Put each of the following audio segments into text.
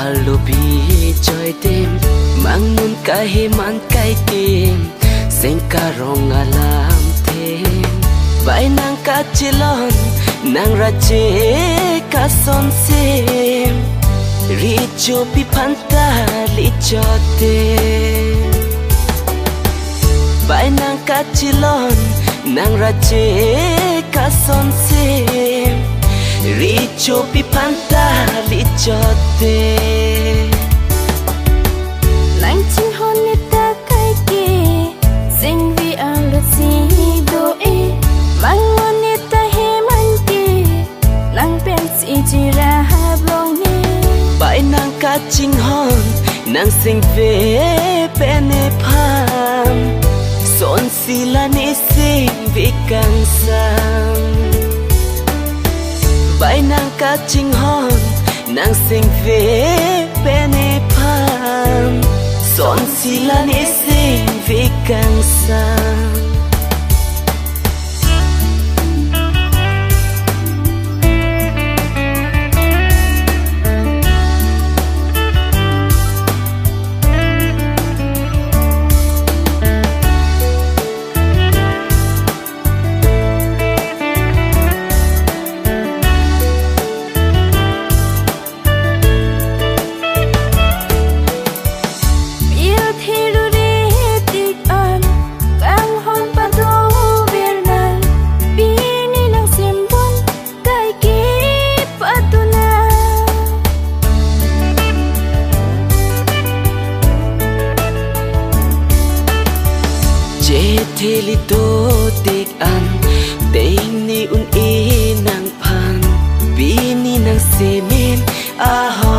alubi joy đêm mang mun cái hi man cái kim sen ca rong alam thêm vai nang ca chilon nang ra che ca son sem ri cho pi phanta li cho te vai nang ca chilon nang ra che ca son sem ri cho pi phanta li cho te lang chinh hôn ni ta kai ki sing vi ang lo si do e mang ngon ni ta he man ki lang pen si chi ra ha blong ni bãi nang ca chinh hon nang sing ve pene pham son si la ni sing vi kang sang bãi nang ca chinh hon nang sing ve pene pham son si la ni sing vi kang sang theli to tek an tein ni un e nang phan bi ni nang semen a ho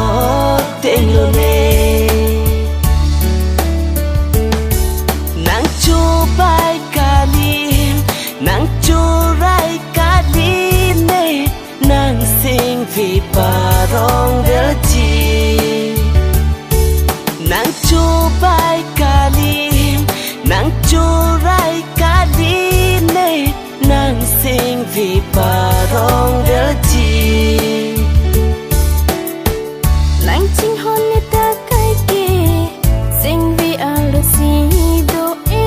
teng lo ne nang chu bai ka lim nang chu rai ka lim ne nang sing vi pa rong del chi nang chu bai ka lim nang chu rai ka li ne nang sing vi pa rong del chi lang chinh hôn ni ta kai ki sing vi ang lo si do e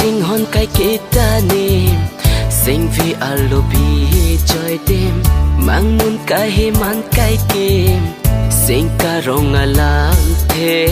chinh hon cái kita ni sing vi alubi joy đêm mang mun cái hi man cái kim sing ca rong alam the